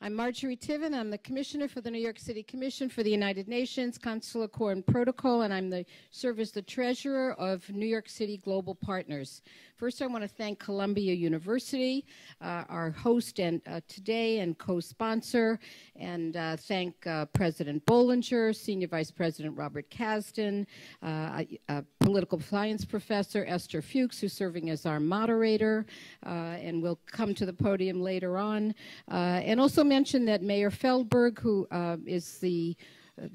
I'm Marjorie Tiven. I'm the Commissioner for the New York City Commission for the United Nations, Consular Corps and Protocol, and I'm serve as the Treasurer of New York City Global Partners. First, I want to thank Columbia University, our host today and co-sponsor, and thank President Bollinger, Senior Vice President Robert Kasdan, Political Science Professor Esther Fuchs, who's serving as our moderator, and will come to the podium later on, and also mention that Mayor Feldberg, who is the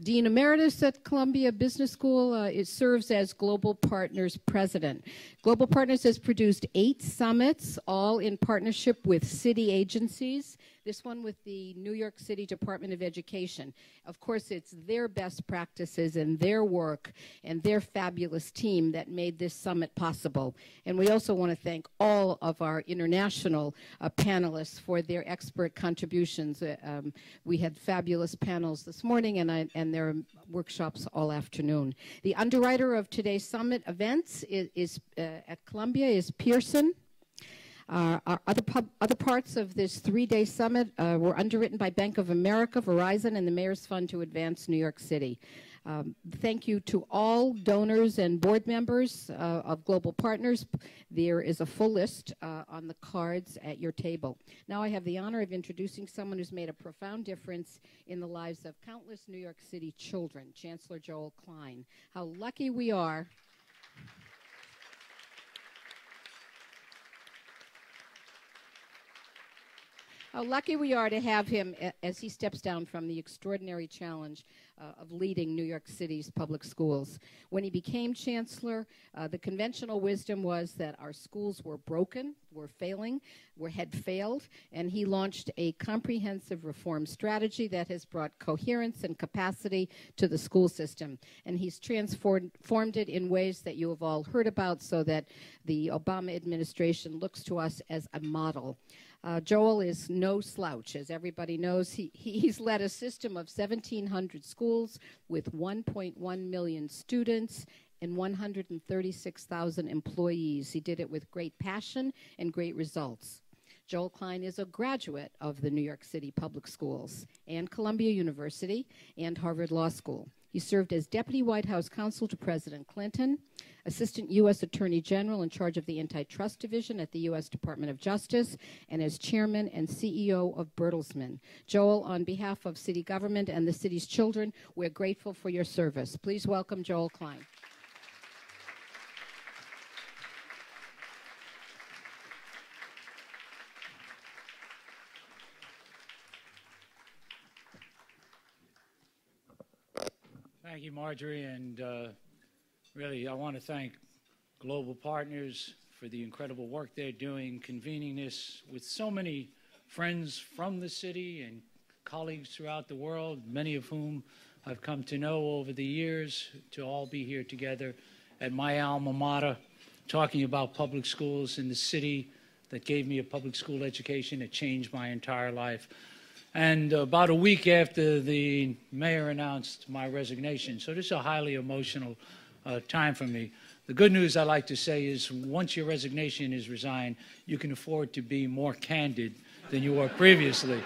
Dean Emeritus at Columbia Business School, serves as Global Partners President. Global Partners has produced 8 summits, all in partnership with city agencies. This one with the New York City Department of Education. Of course, it's their best practices and their work and their fabulous team that made this summit possible. And we also want to thank all of our international panelists for their expert contributions. We had fabulous panels this morning, and there are workshops all afternoon. The underwriter of today's summit events is at Columbia is Pearson. Our other parts of this 3-day summit were underwritten by Bank of America, Verizon, and the Mayor's Fund to Advance New York City. Thank you to all donors and board members of Global Partners. There is a full list on the cards at your table. Now I have the honor of introducing someone who's made a profound difference in the lives of countless New York City children, Chancellor Joel Klein. How lucky we are. How lucky we are to have him as he steps down from the extraordinary challenge of leading New York City's public schools. When he became chancellor, the conventional wisdom was that our schools were broken, were failing, had failed, and he launched a comprehensive reform strategy that has brought coherence and capacity to the school system. And he's transformed it in ways that you have all heard about, so that the Obama administration looks to us as a model. Joel is no slouch. As everybody knows, he's led a system of 1,700 schools with 1.1 million students and 136,000 employees. He did it with great passion and great results. Joel Klein is a graduate of the New York City Public Schools and Columbia University and Harvard Law School. He served as Deputy White House Counsel to President Clinton, Assistant U.S. Attorney General in charge of the Antitrust Division at the U.S. Department of Justice, and as Chairman and CEO of Bertelsmann. Joel, on behalf of city government and the city's children, we're grateful for your service. Please welcome Joel Klein. Thank you, Marjorie, and really I want to thank Global Partners for the incredible work they're doing, convening this with so many friends from the city and colleagues throughout the world, many of whom I've come to know over the years, to all be here together at my alma mater, talking about public schools in the city that gave me a public school education that changed my entire life. And about a week after the mayor announced my resignation. So this is a highly emotional time for me. The good news I like to say is once your resignation is resigned, you can afford to be more candid than you were previously.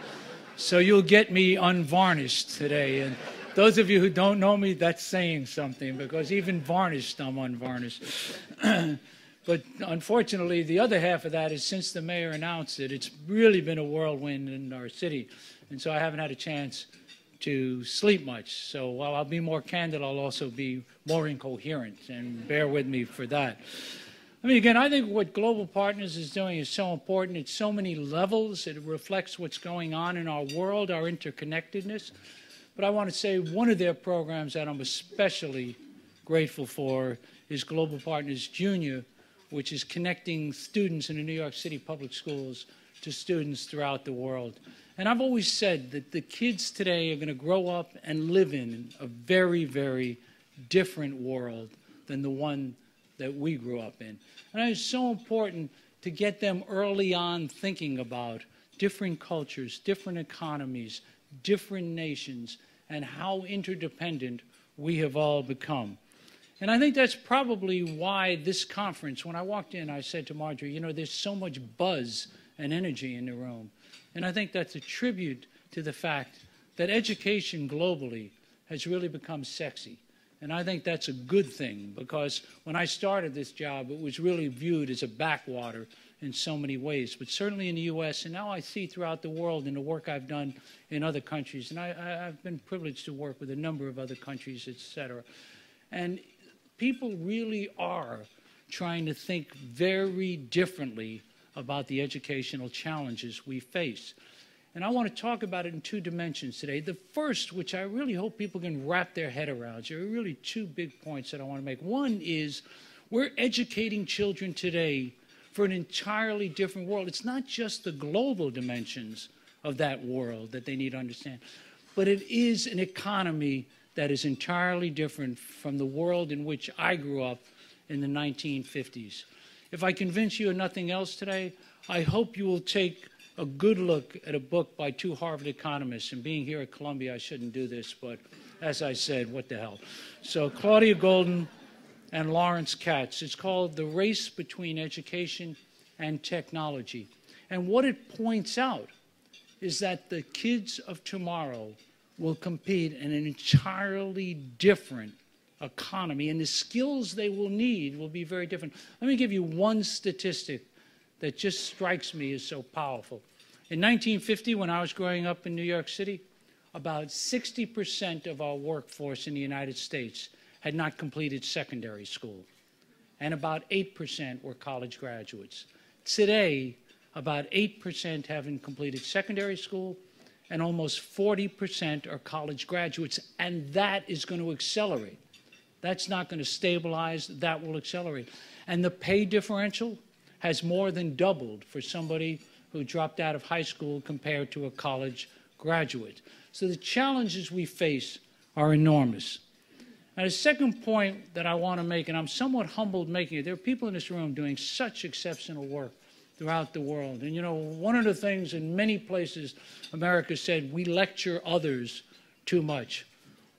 So you'll get me unvarnished today. And those of you who don't know me, that's saying something, because even varnished, I'm unvarnished. But unfortunately, the other half of that is since the mayor announced it, it's really been a whirlwind in our city. And so I haven't had a chance to sleep much. So while I'll be more candid, I'll also be more incoherent, and bear with me for that. I mean, again, I think what Global Partners is doing is so important. It's so many levels. It reflects what's going on in our world, our interconnectedness. But I want to say one of their programs that I'm especially grateful for is Global Partners Junior, which is connecting students in the New York City public schools to students throughout the world. And I've always said that the kids today are going to grow up and live in a very, very different world than the one that we grew up in. And it's so important to get them early on thinking about different cultures, different economies, different nations, and how interdependent we have all become. And I think that's probably why this conference, when I walked in, I said to Marjorie, you know, there's so much buzz and energy in the room. And I think that's a tribute to the fact that education globally has really become sexy. And I think that's a good thing, because when I started this job, it was really viewed as a backwater in so many ways, but certainly in the U.S., and now I see throughout the world in the work I've done in other countries, and I've been privileged to work with a number of other countries, et cetera. And people really are trying to think very differently about the educational challenges we face. And I want to talk about it in two dimensions today. The first, which I really hope people can wrap their head around, there are really two big points that I want to make. One is we're educating children today for an entirely different world. It's not just the global dimensions of that world that they need to understand, but it is an economy that is entirely different from the world in which I grew up in the 1950s. If I convince you of nothing else today, I hope you will take a good look at a book by two Harvard economists. And being here at Columbia, I shouldn't do this, but as I said, what the hell. So Claudia Golden and Lawrence Katz. It's called The Race Between Education and Technology. And what it points out is that the kids of tomorrow will compete in an entirely different economy, and the skills they will need will be very different. Let me give you one statistic that just strikes me as so powerful. In 1950, when I was growing up in New York City, about 60% of our workforce in the United States had not completed secondary school, and about 8% were college graduates. Today, about 8% haven't completed secondary school, and almost 40% are college graduates, and that is going to accelerate. That's not going to stabilize, that will accelerate. And the pay differential has more than doubled for somebody who dropped out of high school compared to a college graduate. So the challenges we face are enormous. Now, the second point that I want to make, and I'm somewhat humbled making it, there are people in this room doing such exceptional work throughout the world. And, you know, one of the things in many places America said, we lecture others too much.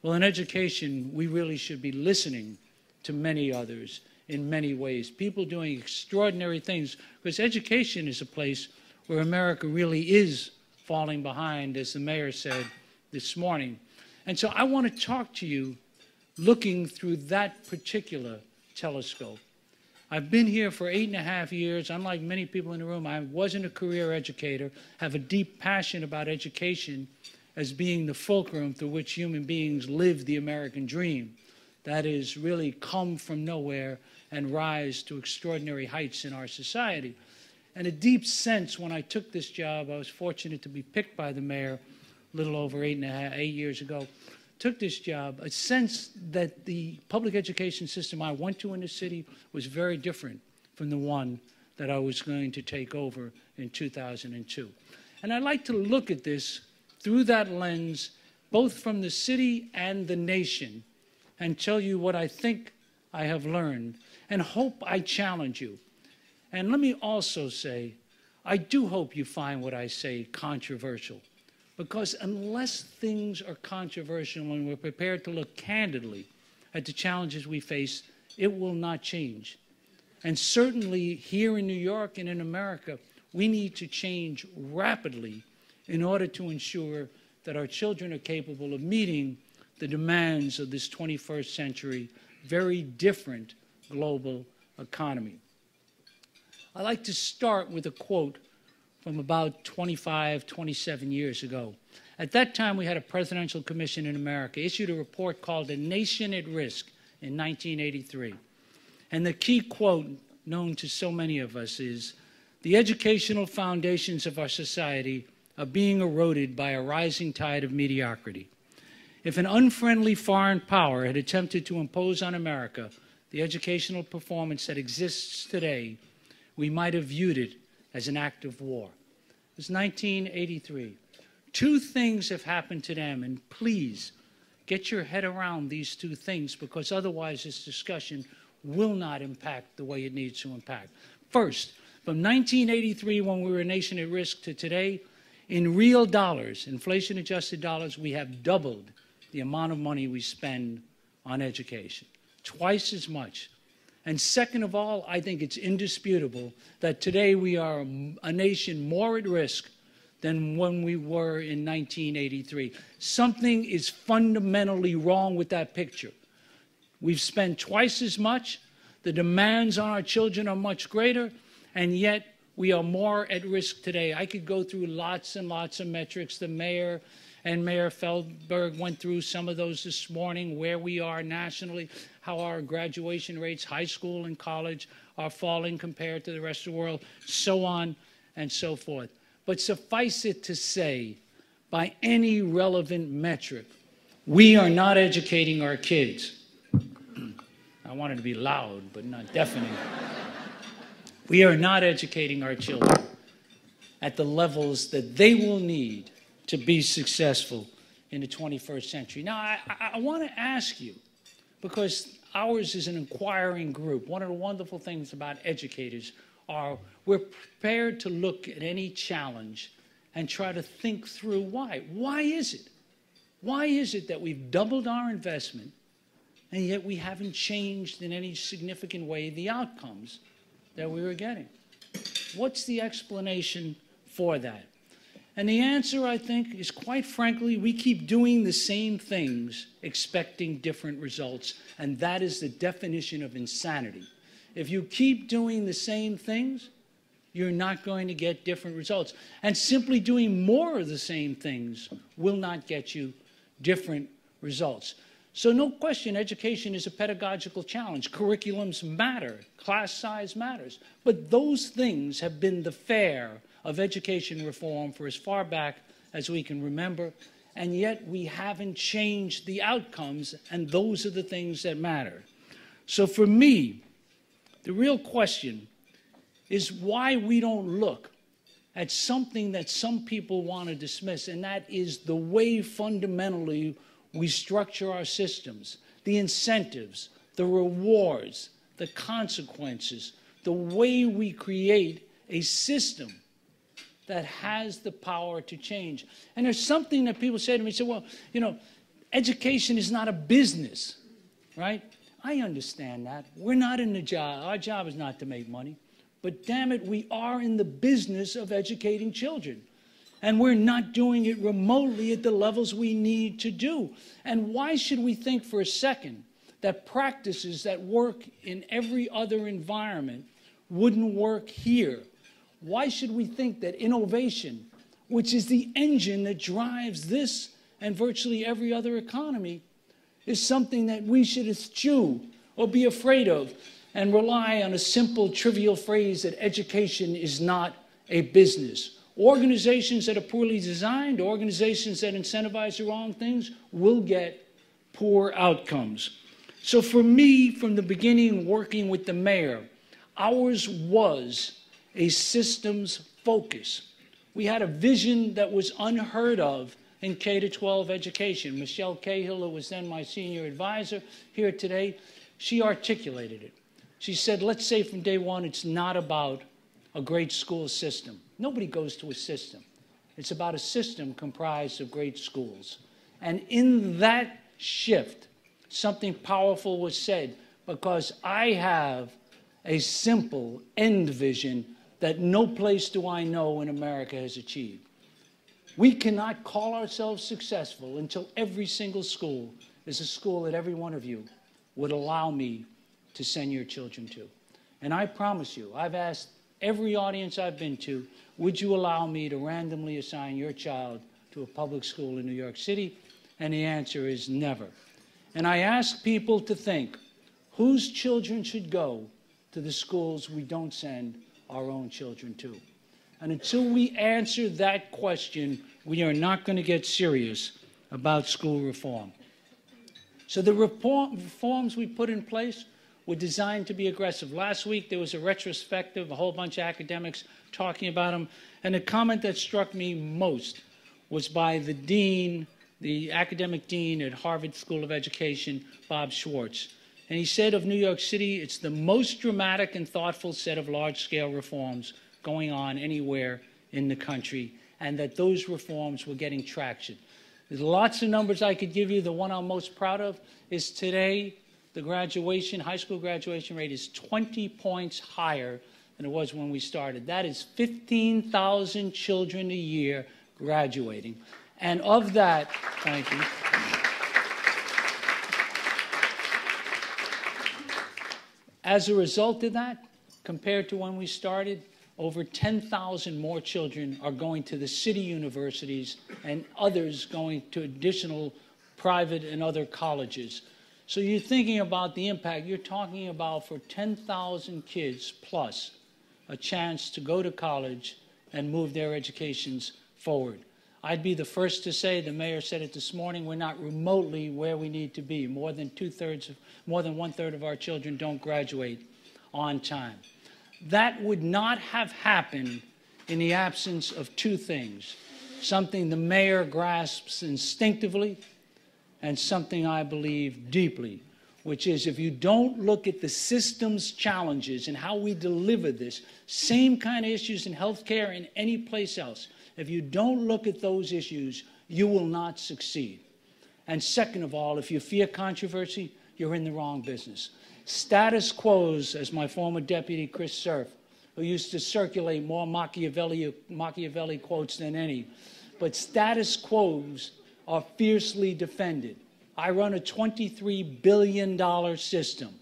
Well, in education, we really should be listening to many others in many ways, people doing extraordinary things, because education is a place where America really is falling behind, as the mayor said this morning. And so I want to talk to you looking through that particular telescope. I've been here for 8.5 years. Unlike many people in the room, I wasn't a career educator, have a deep passion about education as being the fulcrum through which human beings live the American dream. That is, really come from nowhere and rise to extraordinary heights in our society. And a deep sense when I took this job, I was fortunate to be picked by the mayor a little over 8 years ago, took this job, a sense that the public education system I went to in the city was very different from the one that I was going to take over in 2002. And I like to look at this through that lens, both from the city and the nation, and tell you what I think I have learned, and hope I challenge you. And let me also say, I do hope you find what I say controversial, because unless things are controversial and we're prepared to look candidly at the challenges we face, it will not change. And certainly here in New York and in America, we need to change rapidly in order to ensure that our children are capable of meeting the demands of this 21st century, very different global economy. I like to start with a quote from about 25, 27 years ago. At that time, we had a presidential commission in America, issued a report called A Nation at Risk in 1983. And the key quote, known to so many of us, is, "The educational foundations of our society are being eroded by a rising tide of mediocrity. If an unfriendly foreign power had attempted to impose on America the educational performance that exists today, we might have viewed it as an act of war." It was 1983. Two things have happened to them, and please get your head around these two things, because otherwise this discussion will not impact the way it needs to impact. First, from 1983, when we were a nation at risk, to today, in real dollars, inflation-adjusted dollars, we have doubled the amount of money we spend on education, twice as much. And second of all, I think it's indisputable that today we are a nation more at risk than when we were in 1983. Something is fundamentally wrong with that picture. We've spent twice as much, the demands on our children are much greater, and yet we are more at risk today. I could go through lots and lots of metrics. The mayor and Mayor Feldberg went through some of those this morning, where we are nationally, how our graduation rates, high school and college, are falling compared to the rest of the world, so on and so forth. But suffice it to say, by any relevant metric, we are not educating our kids. I wanted to be loud, but not deafening. We are not educating our children at the levels that they will need to be successful in the 21st century. Now, I want to ask you, because ours is an inquiring group, one of the wonderful things about educators are we're prepared to look at any challenge and try to think through why. Why is it? Why is it that we've doubled our investment and yet we haven't changed in any significant way the outcomes that we were getting? What's the explanation for that? And the answer, I think, is quite frankly, we keep doing the same things expecting different results, and that is the definition of insanity. If you keep doing the same things, you're not going to get different results. And simply doing more of the same things will not get you different results. So no question, education is a pedagogical challenge. Curriculums matter. Class size matters. But those things have been the fare of education reform for as far back as we can remember, and yet we haven't changed the outcomes, and those are the things that matter. So for me, the real question is why we don't look at something that some people want to dismiss, and that is the way fundamentally we structure our systems, the incentives, the rewards, the consequences, the way we create a system that has the power to change. And there's something that people say to me, say, well, you know, education is not a business, right? I understand that. We're not in the job. Our job is not to make money. But damn it, we are in the business of educating children. And we're not doing it remotely at the levels we need to do. And why should we think for a second that practices that work in every other environment wouldn't work here? Why should we think that innovation, which is the engine that drives this and virtually every other economy, is something that we should eschew or be afraid of and rely on a simple, trivial phrase that education is not a business? Organizations that are poorly designed, organizations that incentivize the wrong things, will get poor outcomes. So for me, from the beginning, working with the mayor, ours was a systems focus. We had a vision that was unheard of in K-12 education. Michelle Cahill, who was then my senior advisor here today, she articulated it. She said, let's say from day one, it's not about a great school system. Nobody goes to a system. It's about a system comprised of great schools. And in that shift, something powerful was said, because I have a simple end vision that no place do I know in America has achieved. We cannot call ourselves successful until every single school is a school that every one of you would allow me to send your children to. And I promise you, I've asked every audience I've been to, would you allow me to randomly assign your child to a public school in New York City? And the answer is never. And I ask people to think, whose children should go to the schools we don't send our own children to? And until we answer that question, we are not going to get serious about school reform. So the reforms we put in place were designed to be aggressive. Last week, there was a retrospective, a whole bunch of academics talking about them. And the comment that struck me most was by the dean, the academic dean at Harvard School of Education, Bob Schwartz. And he said of New York City, it's the most dramatic and thoughtful set of large-scale reforms going on anywhere in the country, and that those reforms were getting traction. There's lots of numbers I could give you. The one I'm most proud of is today, the high school graduation rate is 20 points higher than it was when we started. That is 15,000 children a year graduating. And of that, thank you. As a result of that, compared to when we started, over 10,000 more children are going to the city universities and others going to additional private and other colleges. So you're thinking about the impact. You're talking about for 10,000 kids plus a chance to go to college and move their educations forward. I'd be the first to say, the mayor said it this morning, we're not remotely where we need to be. More than one-third of our children don't graduate on time. That would not have happened in the absence of two things, something the mayor grasps instinctively and something I believe deeply, which is if you don't look at the system's challenges and how we deliver this, same kind of issues in healthcare and any place else, if you don't look at those issues, you will not succeed. And second of all, if you fear controversy, you're in the wrong business. Status quos, as my former deputy Chris Cerf, who used to circulate more Machiavelli quotes than any, but status quos are fiercely defended. I run a $23 billion system.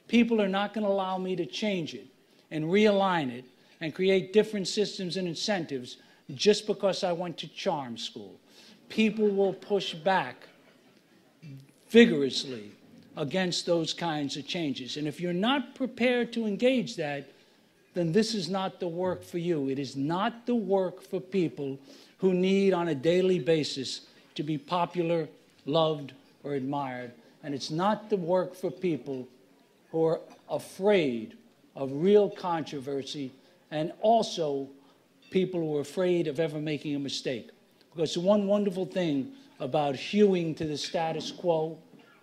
People are not going to allow me to change it and realign it and create different systems and incentives just because I went to charm school. People will push back vigorously against those kinds of changes. And if you're not prepared to engage that, then this is not the work for you. It is not the work for people who need on a daily basis to be popular, loved, or admired. And it's not the work for people who are afraid of real controversy and also people who are afraid of ever making a mistake. Because the one wonderful thing about hewing to the status quo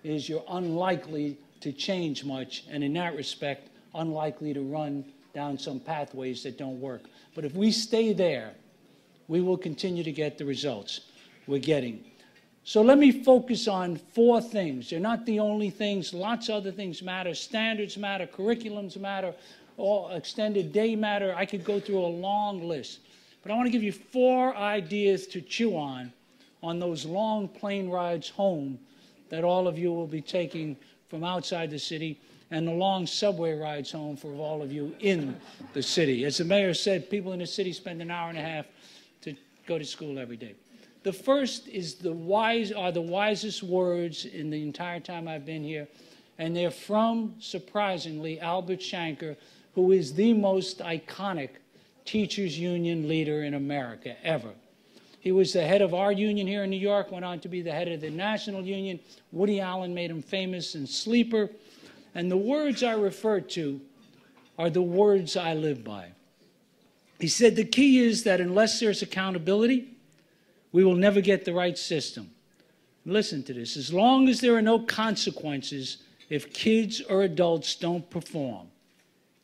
is you're unlikely to change much, and in that respect, unlikely to run down some pathways that don't work. But if we stay there, we will continue to get the results we're getting. So let me focus on four things. They're not the only things. Lots of other things matter. Standards matter. Curriculums matter. All extended day matter. I could go through a long list. But I want to give you four ideas to chew on those long plane rides home that all of you will be taking from outside the city, and the long subway rides home for all of you in the city. As the mayor said, people in the city spend an hour and a half to go to school every day. The first is the wisest words in the entire time I've been here, and they're from, surprisingly, Albert Shanker, who is the most iconic teachers union leader in America ever. He was the head of our union here in New York, went on to be the head of the national union. Woody Allen made him famous in Sleeper. And the words I refer to are the words I live by. He said the key is that unless there's accountability, we will never get the right system. Listen to this. As long as there are no consequences if kids or adults don't perform,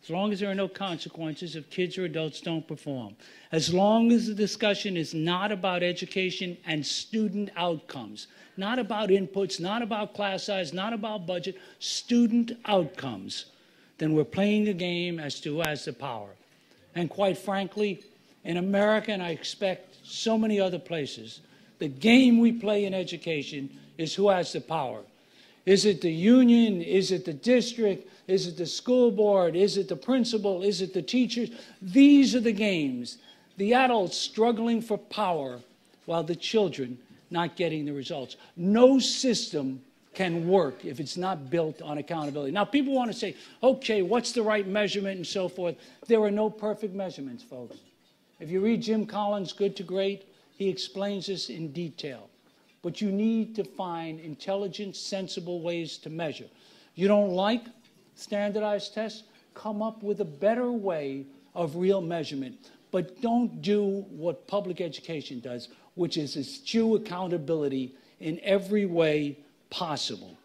as long as there are no consequences if kids or adults don't perform, as long as the discussion is not about education and student outcomes, not about inputs, not about class size, not about budget, student outcomes, then we're playing a game as to who has the power. And quite frankly, in America, and I expect so many other places, the game we play in education is who has the power. Is it the union? Is it the district? Is it the school board? Is it the principal? Is it the teachers? These are the games. The adults struggling for power while the children not getting the results. No system can work if it's not built on accountability. Now, people want to say, okay, what's the right measurement and so forth? There are no perfect measurements, folks. If you read Jim Collins' Good to Great, he explains this in detail. But you need to find intelligent, sensible ways to measure. You don't like standardized tests? Come up with a better way of real measurement. But don't do what public education does, which is eschew accountability in every way possible.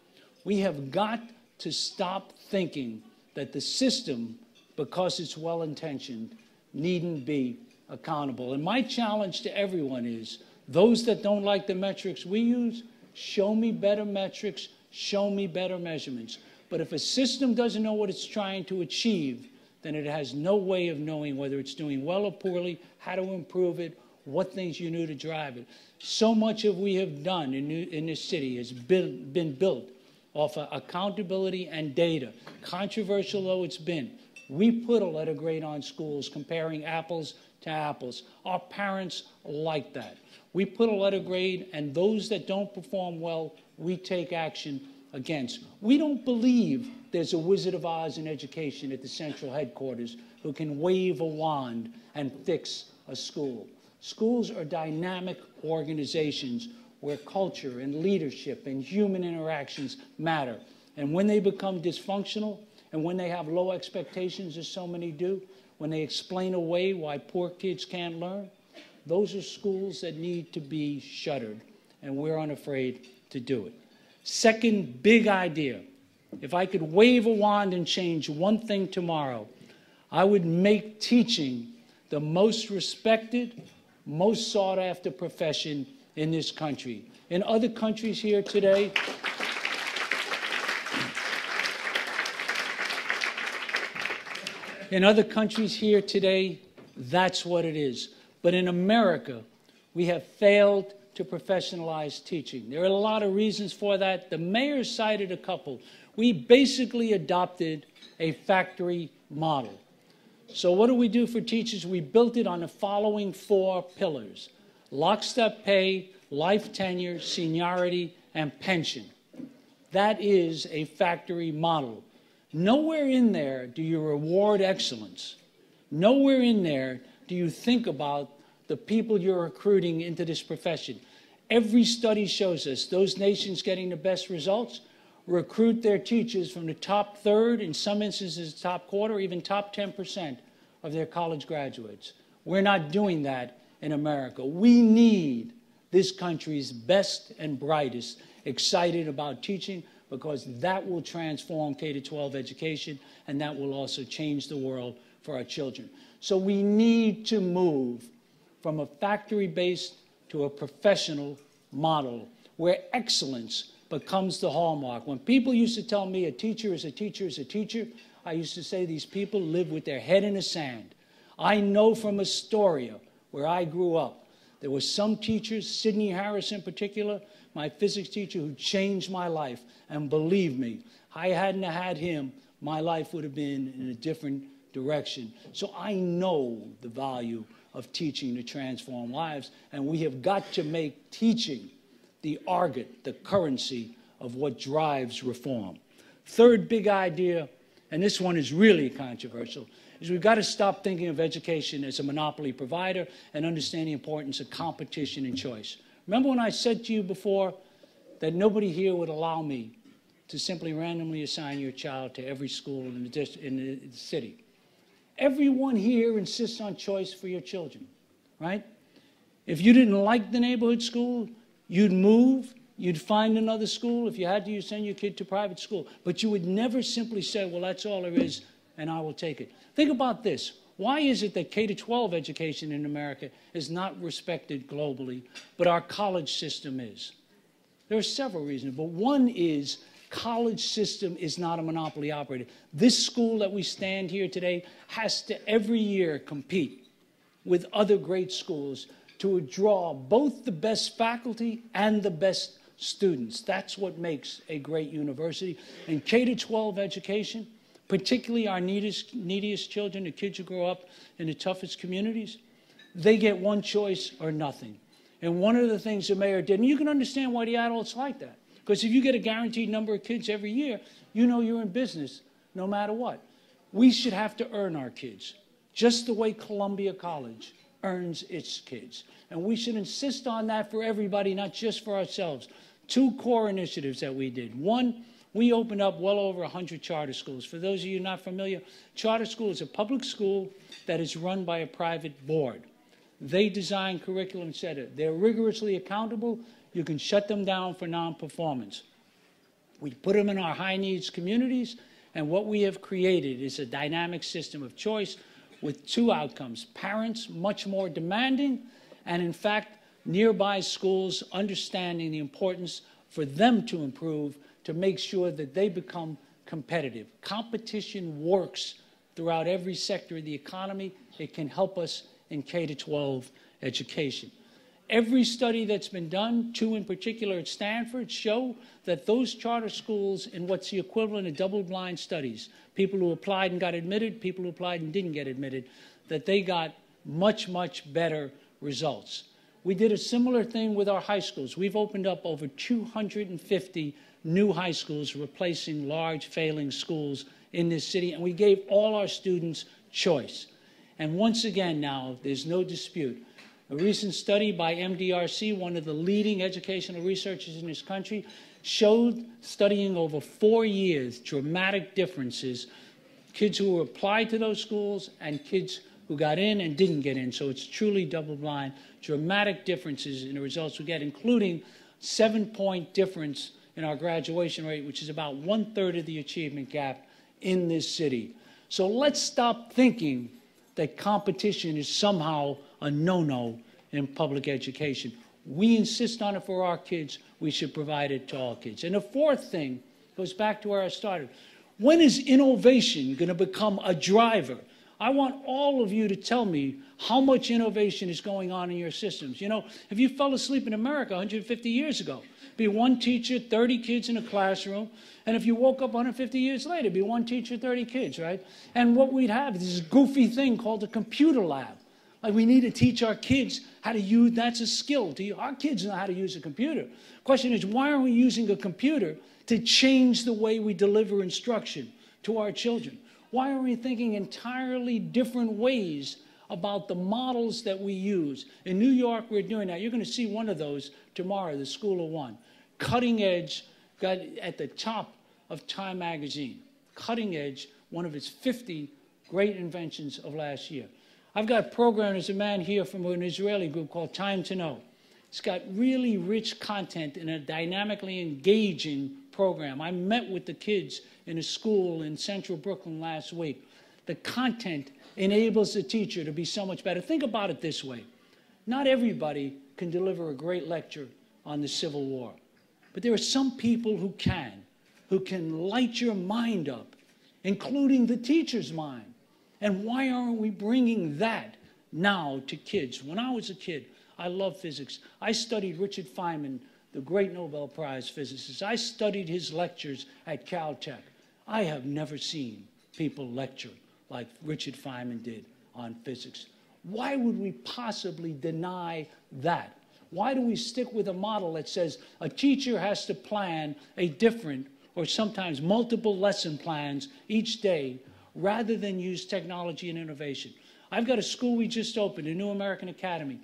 We have got to stop thinking that the system, because it's well-intentioned, needn't be accountable. And my challenge to everyone is, those that don't like the metrics we use, show me better metrics, show me better measurements. But if a system doesn't know what it's trying to achieve, then it has no way of knowing whether it's doing well or poorly, how to improve it, what things you do to drive it. So much of we have done in this city has been built off of accountability and data. Controversial though it's been, we put a letter grade on schools comparing apples to apples. Our parents like that. We put a letter grade, and those that don't perform well, we take action against. We don't believe there's a Wizard of Oz in education at the central headquarters who can wave a wand and fix a school. Schools are dynamic organizations where culture and leadership and human interactions matter. And when they become dysfunctional, and when they have low expectations, as so many do, when they explain away why poor kids can't learn, those are schools that need to be shuttered, and we're unafraid to do it. Second big idea, if I could wave a wand and change one thing tomorrow, I would make teaching the most respected, most sought-after profession in this country. In other countries here today, that's what it is. But in America, we have failed to professionalize teaching. There are a lot of reasons for that. The mayor cited a couple. We basically adopted a factory model. So what do we do for teachers? We built it on the following 4 pillars: lockstep pay, life tenure, seniority, and pension. That is a factory model. Nowhere in there do you reward excellence. Nowhere in there do you think about the people you're recruiting into this profession. Every study shows us those nations getting the best results recruit their teachers from the top third, in some instances top quarter, even top 10% of their college graduates. We're not doing that in America. We need this country's best and brightest excited about teaching, because that will transform K-12 education, and that will also change the world for our children. So we need to move from a factory-based to a professional model where excellence becomes the hallmark. When people used to tell me a teacher is a teacher is a teacher, I used to say these people live with their head in the sand. I know from Astoria, where I grew up, there were some teachers, Sidney Harris in particular, my physics teacher, who changed my life. And believe me, I hadn't had him, my life would have been in a different direction. So I know the value of teaching to transform lives, and we have got to make teaching the argot, the currency of what drives reform. Third big idea, and this one is really controversial, is we've got to stop thinking of education as a monopoly provider and understand the importance of competition and choice. Remember when I said to you before that nobody here would allow me to simply randomly assign your child to every school in the city? Everyone here insists on choice for your children, right? If you didn't like the neighborhood school, you'd move, you'd find another school. If you had to, you'd send your kid to private school. But you would never simply say, well, that's all there is, and I will take it. Think about this. Why is it that K-12 education in America is not respected globally, but our college system is? There are several reasons, but one is college system is not a monopoly operator. This school that we stand here today has to every year compete with other great schools to draw both the best faculty and the best students. That's what makes a great university. And K-12 education, particularly our neediest children, the kids who grow up in the toughest communities, they get one choice or nothing. And one of the things the mayor did, and you can understand why the adults like that, because if you get a guaranteed number of kids every year, you know you're in business no matter what. We should have to earn our kids, just the way Columbia College earns its kids. And we should insist on that for everybody, not just for ourselves. 2 core initiatives that we did. One, we opened up well over 100 charter schools. For those of you not familiar, charter school is a public school that is run by a private board. They design curriculum, etc. They're rigorously accountable. You can shut them down for non-performance. We put them in our high-needs communities, and what we have created is a dynamic system of choice with 2 outcomes. Parents much more demanding, and in fact, nearby schools understanding the importance for them to improve to make sure that they become competitive. Competition works throughout every sector of the economy. It can help us in K-12 education. Every study that's been done, 2 in particular at Stanford, show that those charter schools in what's the equivalent of double-blind studies, people who applied and got admitted, people who applied and didn't get admitted, that they got much, much better results. We did a similar thing with our high schools. We've opened up over 250 new high schools, replacing large failing schools in this city, and we gave all our students choice. And once again now, there's no dispute. A recent study by MDRC, one of the leading educational researchers in this country, showed, studying over 4 years, dramatic differences, kids who were applied to those schools and kids who got in and didn't get in. So it's truly double-blind, dramatic differences in the results we get, including 7-point difference in our graduation rate, which is about 1/3 of the achievement gap in this city. So let's stop thinking that competition is somehow a no-no in public education. We insist on it for our kids. We should provide it to all kids. And the fourth thing goes back to where I started. When is innovation going to become a driver? I want all of you to tell me how much innovation is going on in your systems. You know, if you fell asleep in America 150 years ago, it'd be one teacher, 30 kids in a classroom. And if you woke up 150 years later, it'd be one teacher, 30 kids, right? And what we'd have is this goofy thing called a computer lab. Like, we need to teach our kids how to use, that's a skill. Our kids know how to use a computer. The question is, why aren't we using a computer to change the way we deliver instruction to our children? Why aren't we thinking entirely different ways about the models that we use? In New York, we're doing that. You're going to see one of those tomorrow, the School of One. Cutting edge, got at the top of Time magazine. Cutting edge, one of its 50 great inventions of last year. I've got a program, there's a man here from an Israeli group called Time to Know. It's got really rich content in a dynamically engaging program. I met with the kids in a school in central Brooklyn last week. The content enables the teacher to be so much better. Think about it this way. Not everybody can deliver a great lecture on the Civil War, but there are some people who can light your mind up, including the teacher's mind. And why aren't we bringing that now to kids? When I was a kid, I loved physics. I studied Richard Feynman, the great Nobel Prize physicist. I studied his lectures at Caltech. I have never seen people lecture like Richard Feynman did on physics. Why would we possibly deny that? Why do we stick with a model that says a teacher has to plan a different or sometimes multiple lesson plans each day rather than use technology and innovation? I've got a school we just opened, a New American Academy.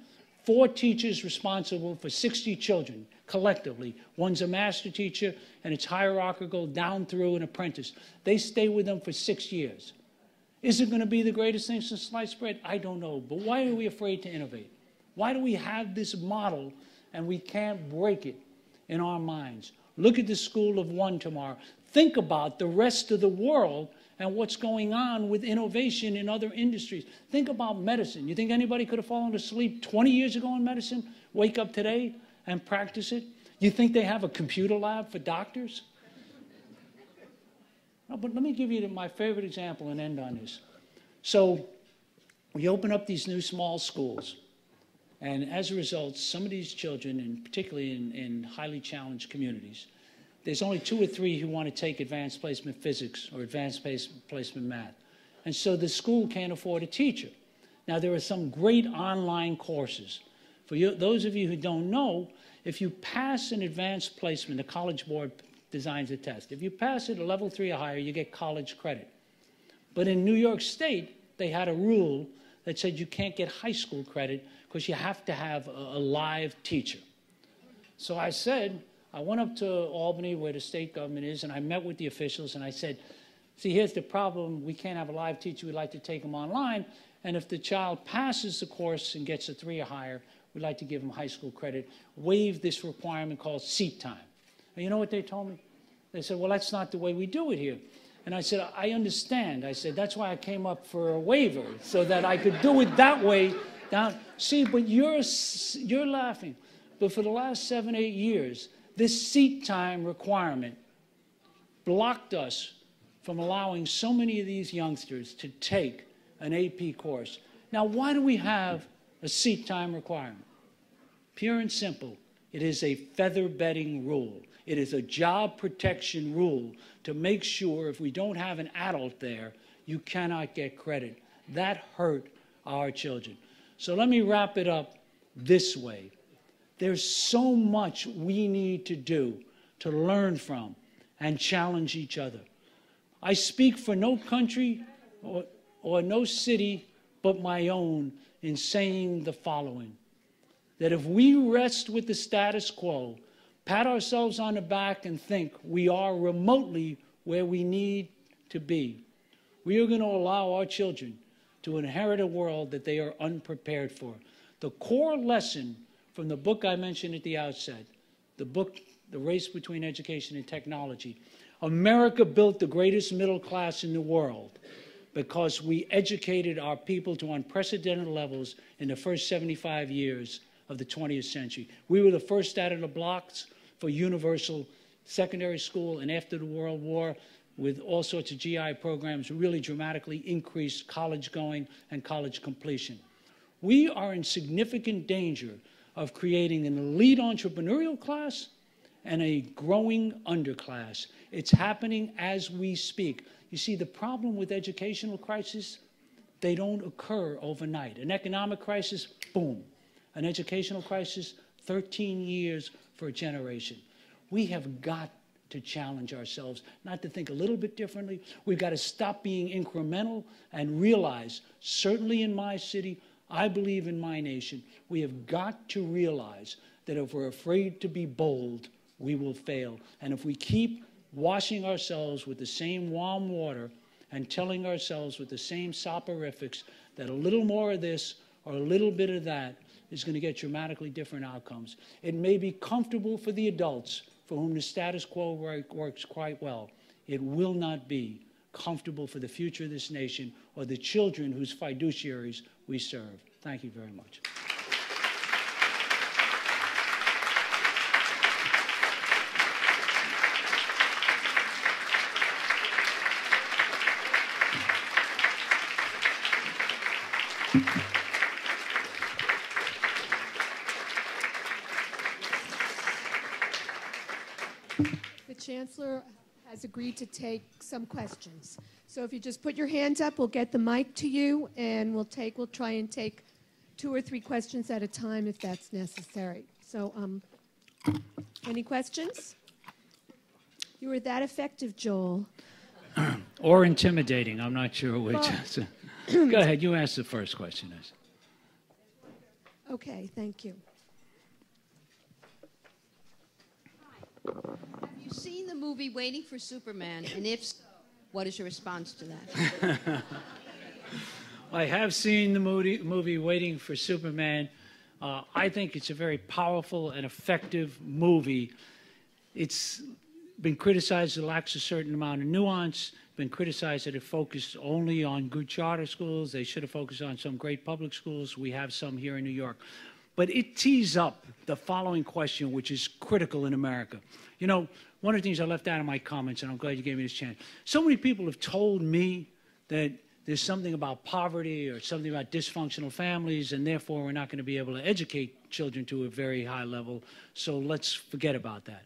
4 teachers responsible for 60 children collectively. One's a master teacher, and it's hierarchical down through an apprentice. They stay with them for 6 years. Is it going to be the greatest thing since sliced bread? I don't know. But why are we afraid to innovate? Why do we have this model and we can't break it in our minds? Look at the School of One tomorrow. Think about the rest of the world and what's going on with innovation in other industries. Think about medicine. You think anybody could have fallen asleep 20 years ago in medicine, wake up today and practice it? You think they have a computer lab for doctors? No, but let me give you my favorite example and end on this. So we open up these new small schools, and as a result, some of these children, and particularly in highly challenged communities, there's only 2 or 3 who want to take advanced placement physics or advanced placement math. And so the school can't afford a teacher. Now, there are some great online courses. For you, those of you who don't know, if you pass an advanced placement, the College Board designs a test. If you pass it a level 3 or higher, you get college credit. But in New York State, they had a rule that said you can't get high school credit because you have to have a live teacher. So I said, I went up to Albany, where the state government is, and I met with the officials, and I said, see, here's the problem. We can't have a live teacher. We'd like to take them online. And if the child passes the course and gets a 3 or higher, we'd like to give them high school credit, waive this requirement called seat time. And you know what they told me? They said, well, that's not the way we do it here. And I said, I understand. I said, that's why I came up for a waiver, so that I could do it that way. See, but you're laughing. But for the last 7, 8 years, this seat time requirement blocked us from allowing so many of these youngsters to take an AP course. Now, why do we have a seat time requirement? Pure and simple, it is a feather bedding rule. It is a job protection rule to make sure if we don't have an adult there, you cannot get credit. That hurt our children. So let me wrap it up this way. There's so much we need to do to learn from and challenge each other. I speak for no country or no city but my own in saying the following, that if we rest with the status quo, pat ourselves on the back and think we are remotely where we need to be, we are going to allow our children to inherit a world that they are unprepared for. The core lesson from the book I mentioned at the outset, the book, The Race Between Education and Technology, America built the greatest middle class in the world because we educated our people to unprecedented levels in the first 75 years of the 20th century. We were the first out of the blocks for universal secondary school, and after the World War, with all sorts of GI programs, really dramatically increased college going and college completion. We are in significant danger of creating an elite entrepreneurial class and a growing underclass. It's happening as we speak. You see, the problem with educational crises, they don't occur overnight. An economic crisis, boom. An educational crisis, 13 years for a generation. We have got to challenge ourselves, not to think a little bit differently. We've got to stop being incremental and realize, certainly in my city, I believe in my nation, we have got to realize that if we're afraid to be bold, we will fail. And if we keep washing ourselves with the same warm water and telling ourselves with the same soporifics that a little more of this or a little bit of that is going to get dramatically different outcomes. It may be comfortable for the adults for whom the status quo works quite well. It will not be comfortable for the future of this nation or the children whose fiduciaries we serve. Thank you very much. The Chancellor has agreed to take some questions. So if you just put your hands up, we'll get the mic to you, and we'll try and take 2 or 3 questions at a time if that's necessary. So any questions? You were that effective, Joel. Or intimidating, I'm not sure which. Go ahead, you ask the first question. Okay, thank you. Have you seen the movie Waiting for Superman? And if so, what is your response to that? I have seen the movie Waiting for Superman. I think it's a very powerful and effective movie. It's been criticized it lacks a certain amount of nuance, been criticized that it focused only on good charter schools. They should have focused on some great public schools. We have some here in New York. But it tees up the following question, which is critical in America. You know, one of the things I left out of my comments, and I'm glad you gave me this chance, so many people have told me that there's something about poverty or something about dysfunctional families, and therefore we're not going to be able to educate children to a very high level, so let's forget about that.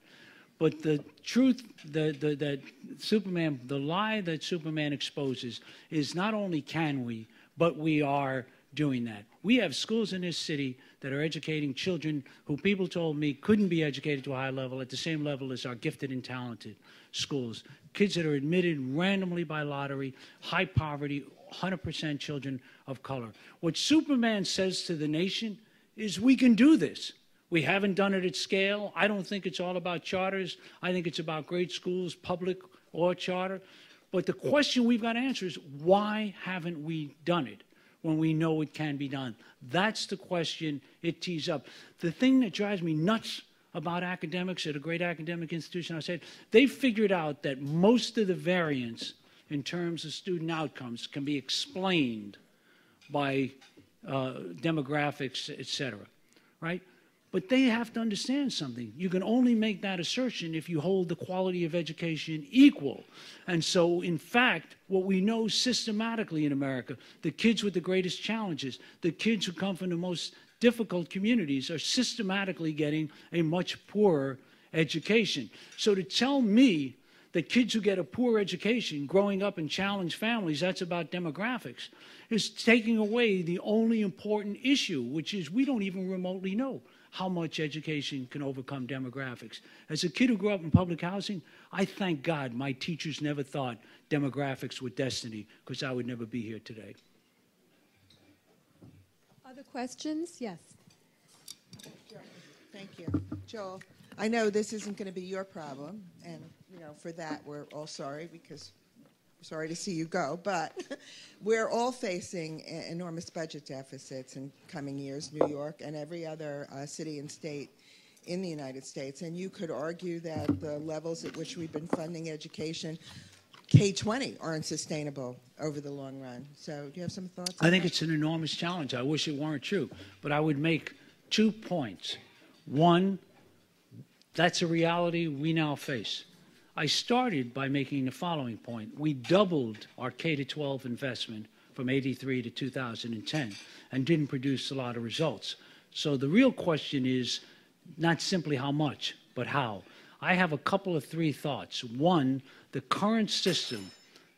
But the truth that Superman, the lie that Superman exposes is not only can we, but we are doing that. We have schools in this city that are educating children who people told me couldn't be educated to a high level at the same level as our gifted and talented schools. Kids that are admitted randomly by lottery, high poverty, 100% children of color. What Superman says to the nation is we can do this. We haven't done it at scale. I don't think it's all about charters. I think it's about great schools, public or charter. But the question we've got to answer is why haven't we done it when we know it can be done? That's the question it tees up. The thing that drives me nuts about academics at a great academic institution, I said, they figured out that most of the variance in terms of student outcomes can be explained by demographics, et cetera, right? But they have to understand something. You can only make that assertion if you hold the quality of education equal. And so, in fact, what we know systematically in America, the kids with the greatest challenges, the kids who come from the most difficult communities are systematically getting a much poorer education. So to tell me that kids who get a poor education growing up in challenged families, that's about demographics, is taking away the only important issue, which is we don't even remotely know how much education can overcome demographics. As a kid who grew up in public housing, I thank God my teachers never thought demographics were destiny, because I would never be here today. Other questions? Yes. Thank you. Joel, I know this isn't going to be your problem, and for that we're all sorry, because we're sorry to see you go, but we're all facing enormous budget deficits in coming years, New York and every other city and state in the United States, and you could argue that the levels at which we've been funding education, K-20, aren't sustainable over the long run. So do you have some thoughts on I think that? it's an enormous challenge. I wish it weren't true. But I would make 2 points. One, that's a reality we now face. I started by making the following point. We doubled our K-12 investment from 83 to 2010 and didn't produce a lot of results. So the real question is not simply how much, but how. I have a couple of 3 thoughts. One, the current system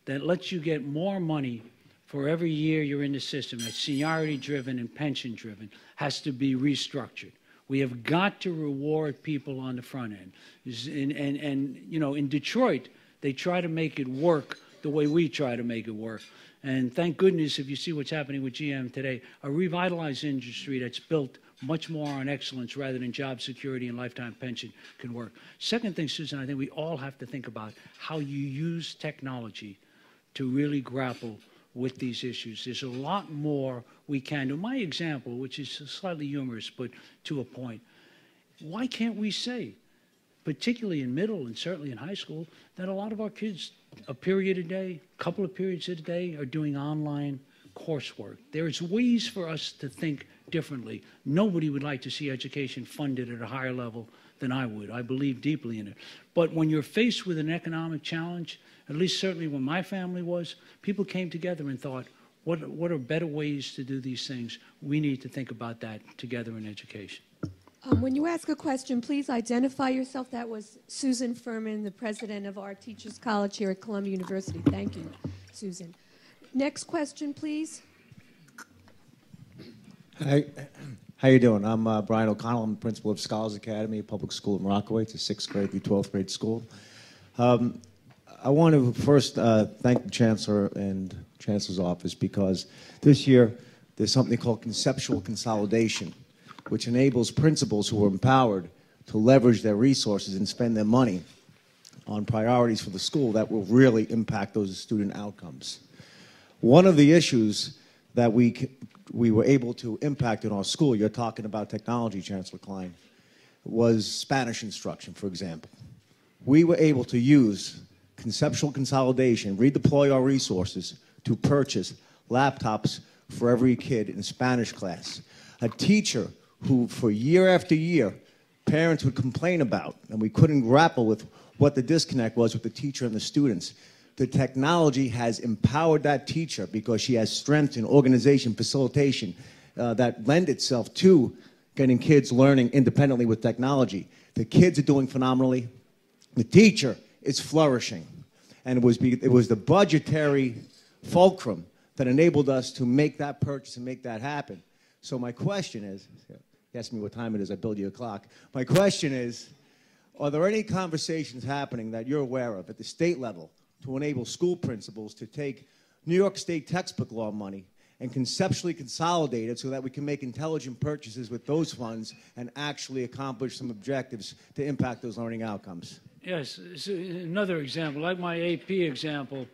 that lets you get more money for every year you're in the system, that's seniority-driven and pension-driven, has to be restructured. We have got to reward people on the front end. And in Detroit, they try to make it work the way we try to make it work. And thank goodness, if you see what's happening with GM today, a revitalized industry that's built much more on excellence rather than job security and lifetime pension can work. Second thing, Susan, I think we all have to think about how you use technology to really grapple with these issues. There's a lot more we can do. My example, which is slightly humorous, but to a point, why can't we say, particularly in middle and certainly in high school, that a lot of our kids, a period a day, a couple of periods a day, are doing online coursework? There's ways for us to think differently. Nobody would like to see education funded at a higher level than I would. I believe deeply in it. But when you're faced with an economic challenge, at least certainly when my family was, people came together and thought, what are better ways to do these things? We need to think about that together in education. When you ask a question, please identify yourself. That was Susan Furman, the president of our Teachers College here at Columbia University. Thank you, Susan. Next question, please. Hi, how you doing? I'm Brian O'Connell. I'm principal of Scholars Academy, a public school in Rockaway. It's a 6th grade through 12th grade school. I want to first thank the Chancellor and Chancellor's office, because this year there's something called conceptual consolidation, which enables principals who are empowered to leverage their resources and spend their money on priorities for the school that will really impact those student outcomes. One of the issues that we were able to impact in our school, you're talking about technology, Chancellor Klein, was Spanish instruction, for example. We were able to use conceptual consolidation, redeploy our resources to purchase laptops for every kid in Spanish class. A teacher who, for year after year, parents would complain about, and we couldn't grapple with what the disconnect was with the teacher and the students. The technology has empowered that teacher because she has strength in organization, facilitation, that lend itself to getting kids learning independently with technology. The kids are doing phenomenally. The teacher is flourishing. And it was the budgetary fulcrum that enabled us to make that purchase and make that happen. So my question is, you asked me what time it is, I build you a clock. My question is, are there any conversations happening that you're aware of at the state level to enable school principals to take New York State textbook law money and conceptually consolidate it so that we can make intelligent purchases with those funds and actually accomplish some objectives to impact those learning outcomes? Yes, so another example, like my AP example.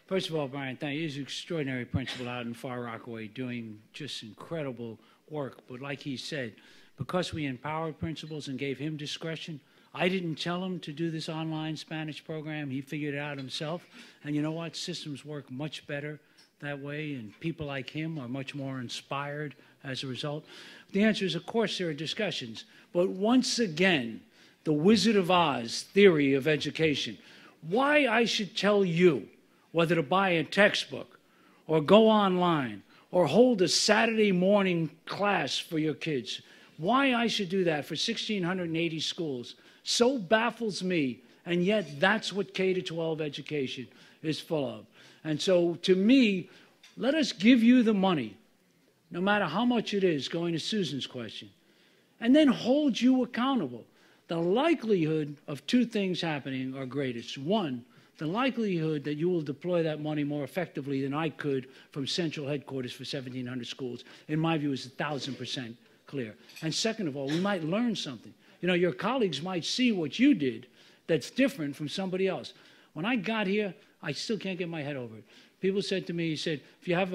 First of all, Brian, thank you. He's an extraordinary principal out in Far Rockaway doing just incredible work. But like he said, because we empowered principals and gave him discretion, I didn't tell him to do this online Spanish program. He figured it out himself. And you know what? Systems work much better that way, and people like him are much more inspired as a result? The answer is, of course, there are discussions. But once again, the Wizard of Oz theory of education, why I should tell you whether to buy a textbook or go online or hold a Saturday morning class for your kids, why I should do that for 1,680 schools so baffles me, and yet that's what K-12 education is full of. And so, to me, let us give you the money, no matter how much it is, going to Susan's question, and then hold you accountable. The likelihood of two things happening are greatest. One, the likelihood that you will deploy that money more effectively than I could from central headquarters for 1,700 schools, in my view, is 1,000% clear. And second of all, we might learn something. You know, your colleagues might see what you did that's different from somebody else. When I got here, I still can't get my head over it. People said to me, he said, if you have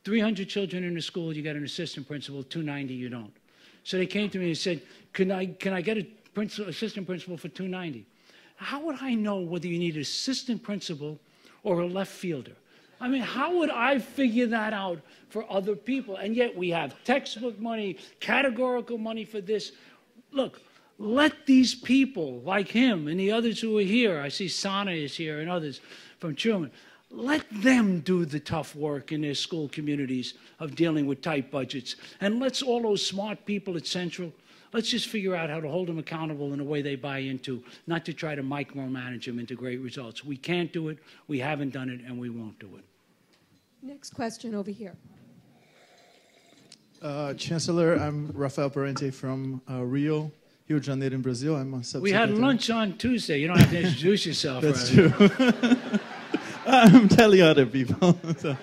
300 children in a school, you get an assistant principal, 290 you don't. So they came to me and said, can I get a assistant principal for 290? How would I know whether you need an assistant principal or a left fielder? I mean, how would I figure that out for other people? And yet we have textbook money, categorical money for this. Look, let these people like him and the others who are here, I see Sana is here and others from Truman, let them do the tough work in their school communities of dealing with tight budgets. And let's all those smart people at Central, let's just figure out how to hold them accountable in a way they buy into, not to try to micromanage them into great results. We can't do it, we haven't done it, and we won't do it. Next question over here. Chancellor, I'm Rafael Parente from Rio de Janeiro in Brazil. I'm a subsecretary. We had lunch on Tuesday. You don't have to introduce yourself. That's right? true. I'm telling other people. So.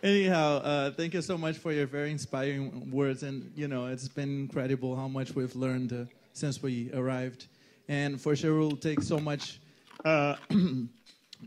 Anyhow, thank you so much for your very inspiring words. And, you know, it's been incredible how much we've learned since we arrived. And for sure, we'll take so much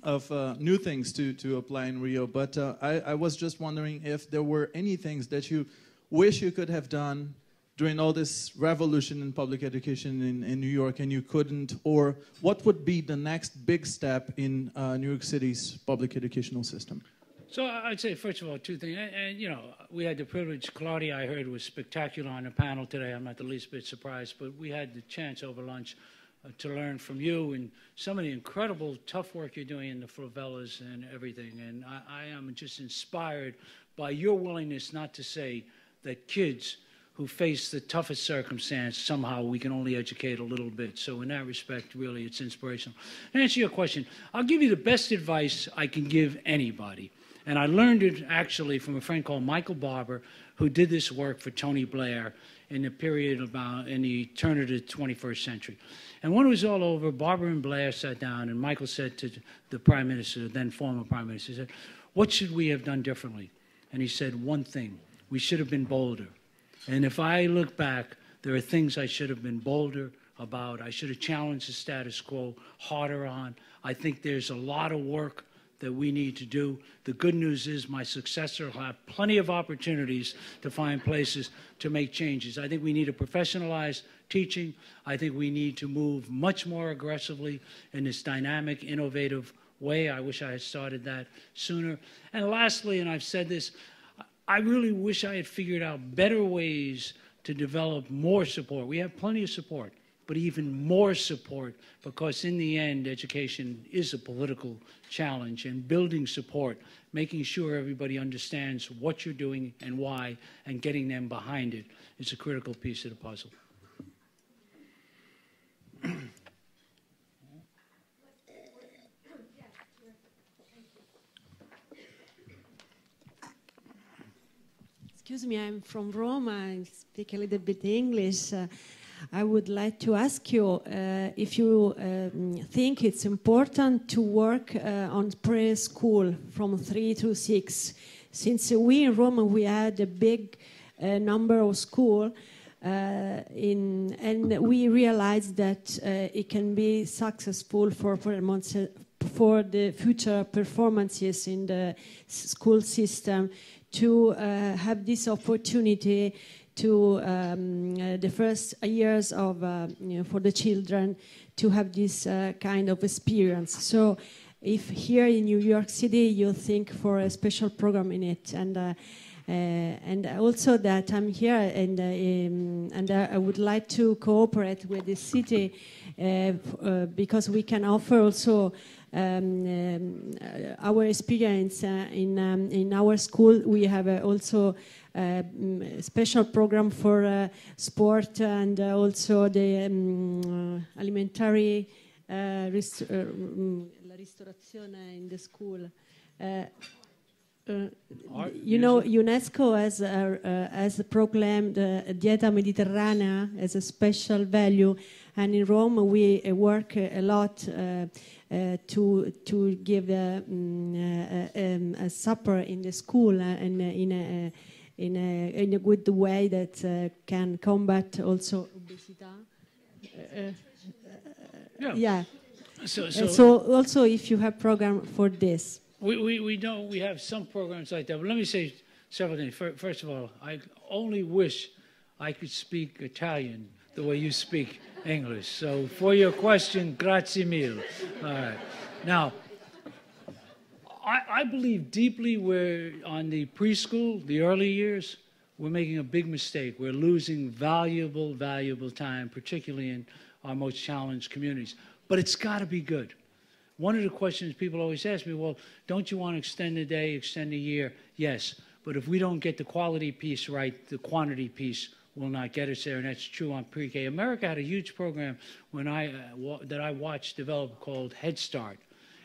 of new things to apply in Rio. But I was just wondering if there were any things that you wish you could have done during all this revolution in public education in New York and you couldn't, or what would be the next big step in New York City's public educational system? So I'd say, first of all, two things. And, you know, we had the privilege, Claudia, I heard, was spectacular on the panel today. I'm not the least bit surprised, but we had the chance over lunch to learn from you and some of the incredible tough work you're doing in the favelas and everything. And I am just inspired by your willingness not to say that kids who face the toughest circumstance, somehow we can only educate a little bit. So in that respect, really, it's inspirational. To answer your question, I'll give you the best advice I can give anybody. And I learned it actually from a friend called Michael Barber, who did this work for Tony Blair in the period about in the turn of the 21st century. And when it was all over, Barber and Blair sat down, and Michael said to the Prime Minister, then former Prime Minister, he said, what should we have done differently? And he said, one thing, we should have been bolder. And if I look back, there are things I should have been bolder about. I should have challenged the status quo harder on. I think there's a lot of work that we need to do. The good news is my successor will have plenty of opportunities to find places to make changes. I think we need to professionalize teaching. I think we need to move much more aggressively in this dynamic, innovative way. I wish I had started that sooner. And lastly, and I've said this, I really wish I had figured out better ways to develop more support. We have plenty of support, but even more support, because in the end, education is a political challenge, and building support, making sure everybody understands what you're doing and why, and getting them behind it is a critical piece of the puzzle. Excuse me, I'm from Rome. I speak a little bit English. I would like to ask you if you think it's important to work on preschool from 3 to 6. Since we in Rome, we had a big number of schools, and we realized that it can be successful for the future performances in the school system to have this opportunity to the first years of for the children to have this kind of experience. So if here in New York City you think for a special program in it, and And also that I'm here and I would like to cooperate with the city because we can offer also our experience in our school. We have also a special program for sport and also the alimentary la ristorazione in the school. You know, UNESCO has proclaimed Dieta Mediterranea as a special value, and in Rome we work a lot to give a supper in the school and in a good way that can combat also obesity. Yeah. So also if you have program for this. We know we have some programs like that, but let me say several things. First of all, I only wish I could speak Italian the way you speak English. So for your question, grazie mille. All right. Now, I believe deeply we're on the preschool, the early years, we're making a big mistake. We're losing valuable time, particularly in our most challenged communities. But it's got to be good. One of the questions people always ask me, well, don't you want to extend the day, extend the year? Yes, but if we don't get the quality piece right, the quantity piece will not get us there, and that's true on pre-K. America had a huge program that I watched develop called Head Start,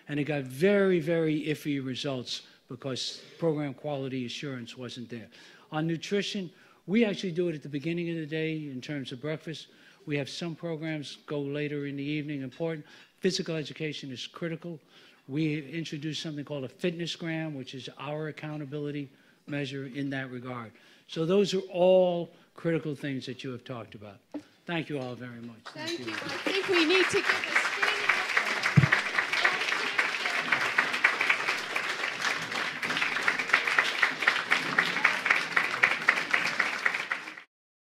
and it got very iffy results because program quality assurance wasn't there. On nutrition, we actually do it at the beginning of the day in terms of breakfast. We have some programs go later in the evening, important. Physical education is critical. We introduced something called a fitnessgram, which is our accountability measure in that regard. So those are all critical things that you have talked about. Thank you all very much. Thank you. I think we need to give a